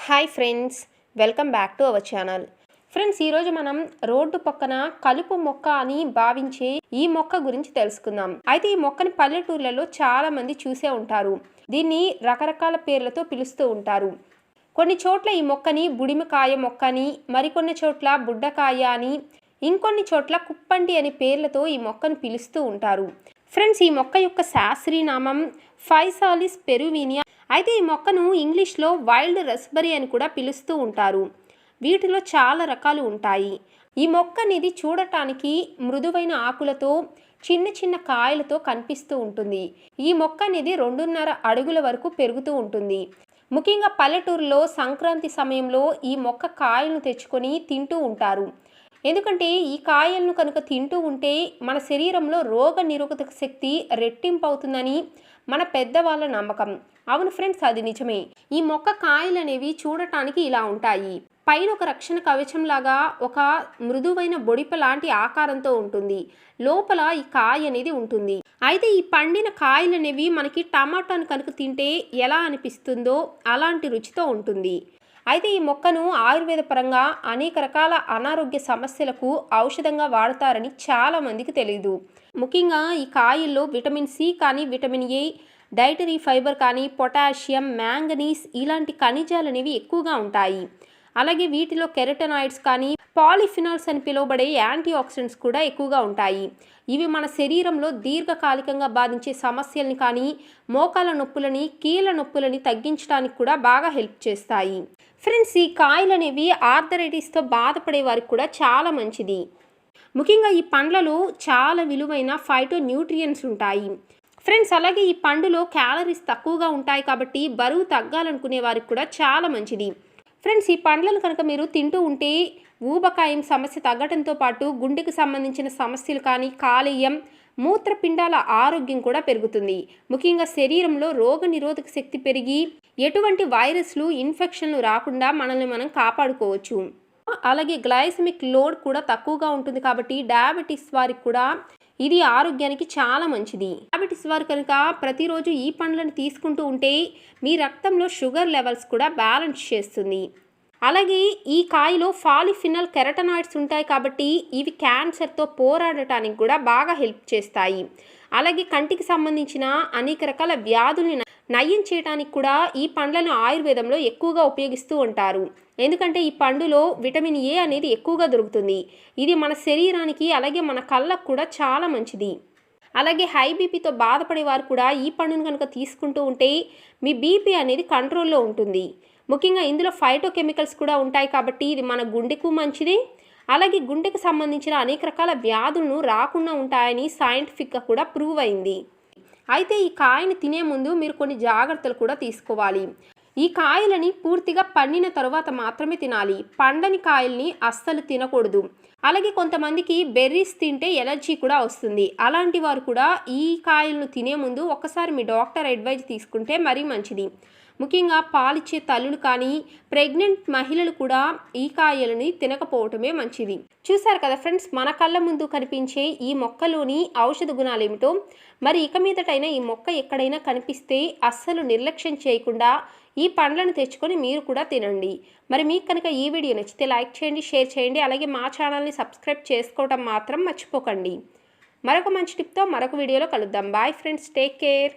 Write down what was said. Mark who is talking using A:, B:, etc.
A: Hi friends, welcome back to our channel. Friends, ఈరోజు మనం road పక్కన కలుపు మొక్క అని భావించే ఈ మొక్క గురించి తెలుసుకుందాం. అయితే ఈ మొక్కని పల్లెటూర్లలో చాలా మంది చూసే ఉంటారు. దీన్ని రకరకాల పేర్లతో పిలుస్తూ ఉంటారు. కొన్ని చోట్ల ఈ మొక్కని బుడిమకాయ మొక్క అని, మరికొన్ని చోట్ల బుడ్డకాయ అని, ఇంకొన్ని చోట్ల కుప్పంటి అనే పేర్లతో ఈ మొక్కను పిలుస్తూ ఉంటారు. ఫ్రెండ్స్, ఈ మొక్క యొక్క శాస్త్రీయనామం ఫైసాలిస్ పెరువినియా. అయితే ఈ మొక్కను ఇంగ్లీష్లో వైల్డ్ రస్బెర్రీ అని కూడా పిలుస్తూ ఉంటారు. వీటిలో చాలా రకాలు ఉంటాయి. ఈ మొక్క అనేది చూడటానికి మృదువైన ఆకులతో చిన్న చిన్న కాయలతో కనిపిస్తూ ఉంటుంది. ఈ మొక్క అనేది 2.5 అడుగుల వరకు పెరుగుతూ ఉంటుంది. ముఖ్యంగా పల్లెటూరులో సంక్రాంతి సమయంలో ఈ మొక్క కాయలను తెచ్చుకొని తింటూ ఉంటారు. ఎందుకంటే ఈ కాయలను కనుక తింటూ ఉంటే మన శరీరంలో రోగ నిరోధక శక్తి రెట్టింపు అవుతుందని మన పెద్దవాళ్ళ నమ్మకం. అవును ఫ్రెండ్స్, అది నిజమే. ఈ మొక్క కాయలు అనేవి చూడటానికి ఇలా ఉంటాయి. పైన ఒక రక్షణ కవచం లాగా ఒక మృదువైన బొడిప లాంటి ఆకారంతో ఉంటుంది. లోపల ఈ కాయ అనేది ఉంటుంది. అయితే ఈ పండిన కాయలు అనేవి మనకి టమాటాను కనుక తింటే ఎలా అనిపిస్తుందో అలాంటి రుచితో ఉంటుంది. అయితే ఈ మొక్కను ఆయుర్వేద పరంగా అనేక రకాల అనారోగ్య సమస్యలకు ఔషధంగా వాడతారని చాలా మందికి తెలియదు. ముఖ్యంగా ఈ కాయల్లో విటమిన్ సి కానీ, విటమిన్ ఏ, డైటరీ ఫైబర్ కానీ, పొటాషియం, మ్యాంగనీస్ ఇలాంటి ఖనిజాలు అనేవి ఎక్కువగా ఉంటాయి. అలాగే వీటిలో కెరటనాయిడ్స్ కానీ, పాలిఫినాల్స్ అని పిలువబడే యాంటీ ఆక్సిడెంట్స్ కూడా ఎక్కువగా ఉంటాయి. ఇవి మన శరీరంలో దీర్ఘకాలికంగా బాధించే సమస్యల్ని కానీ, మోకాల నొప్పులని, కీళ్ళ నొప్పులని తగ్గించడానికి కూడా బాగా హెల్ప్ చేస్తాయి. ఫ్రెండ్స్, ఈ కాయలు అనేవి ఆర్థరైటిస్తో బాధపడే వారికి కూడా చాలా మంచిది. ముఖ్యంగా ఈ పండ్లలో చాలా విలువైన ఫైటో న్యూట్రియన్స్ ఉంటాయి. ఫ్రెండ్స్, అలాగే ఈ పండులో క్యాలరీస్ తక్కువగా ఉంటాయి కాబట్టి బరువు తగ్గాలనుకునే వారికి కూడా చాలా మంచిది. ఫ్రెండ్స్, ఈ పండ్లను కనుక మీరు తింటూ ఉంటే ఊబకాయం సమస్య తగ్గడంతో పాటు గుండెకు సంబంధించిన సమస్యలు కానీ, కాలేయం, మూత్రపిండాల ఆరోగ్యం కూడా పెరుగుతుంది. ముఖ్యంగా శరీరంలో రోగ నిరోధక శక్తి పెరిగి ఎటువంటి వైరస్లు, ఇన్ఫెక్షన్లు రాకుండా మనల్ని మనం కాపాడుకోవచ్చు. అలాగే గ్లైసెమిక్ లోడ్ కూడా తక్కువగా ఉంటుంది కాబట్టి డయాబెటీస్ వారికి కూడా ఇది ఆరోగ్యానికి చాలా మంచిది. డయాబెటీస్ వారు కనుక ప్రతిరోజు ఈ పండ్లను తీసుకుంటూ ఉంటే మీ రక్తంలో షుగర్ లెవెల్స్ కూడా బ్యాలెన్స్ చేస్తుంది. అలాగే ఈ కాయలో పాలిఫినాల్, కెరటనాయిడ్స్ ఉంటాయి కాబట్టి ఇవి క్యాన్సర్తో పోరాడటానికి కూడా బాగా హెల్ప్ చేస్తాయి. అలాగే కంటికి సంబంధించిన అనేక రకాల వ్యాధుల్ని నయం చేయడానికి కూడా ఈ పండ్లను ఆయుర్వేదంలో ఎక్కువగా ఉపయోగిస్తూ ఉంటారు. ఎందుకంటే ఈ పండులో విటమిన్ ఏ అనేది ఎక్కువగా దొరుకుతుంది. ఇది మన శరీరానికి అలాగే మన కళ్ళకు కూడా చాలా మంచిది. అలాగే హై బీపీతో బాధపడే వారు కూడా ఈ పండును కనుక తీసుకుంటూ ఉంటే మీ బీపీ అనేది కంట్రోల్లో ఉంటుంది. ముఖ్యంగా ఇందులో ఫైటోకెమికల్స్ కూడా ఉంటాయి కాబట్టి ఇది మన గుండెకు మంచిది. అలాగే గుండెకు సంబంధించిన అనేక రకాల వ్యాధులను రాకుండా ఉంటాయని సైంటిఫిక్గా కూడా ప్రూవ్ అయింది. అయితే ఈ కాయని తినే ముందు మీరు కొన్ని జాగ్రత్తలు కూడా తీసుకోవాలి. ఈ కాయలని పూర్తిగా పండిన తర్వాత మాత్రమే తినాలి. పండని కాయల్ని అస్సలు తినకూడదు. అలాగే కొంతమందికి బెర్రీస్ తింటే ఎలర్జీ కూడా వస్తుంది. అలాంటి వారు కూడా ఈ కాయలను తినే ముందు ఒకసారి మీ డాక్టర్ అడ్వైజ్ తీసుకుంటే మరీ మంచిది. ముఖ్యంగా పాలిచ్చే తల్లులు కానీ, ప్రెగ్నెంట్ మహిళలు కూడా ఈ కాయలని తినకపోవటమే మంచిది. చూసారు కదా ఫ్రెండ్స్, మన కళ్ళ ముందు కనిపించే ఈ మొక్కలోని ఔషధ గుణాలు ఏమిటో. మరి ఇక మీదటైనా ఈ మొక్క ఎక్కడైనా కనిపిస్తే అస్సలు నిర్లక్ష్యం చేయకుండా ఈ పండ్లను తెచ్చుకొని మీరు కూడా తినండి. మరి మీకు కనుక ఈ వీడియో నచ్చితే లైక్ చేయండి, షేర్ చేయండి. అలాగే మా ఛానల్ని సబ్స్క్రైబ్ చేసుకోవడం మాత్రం మర్చిపోకండి. మరొక మంచి టిప్తో మరొక వీడియోలో కలుద్దాం. Bye friends, take care.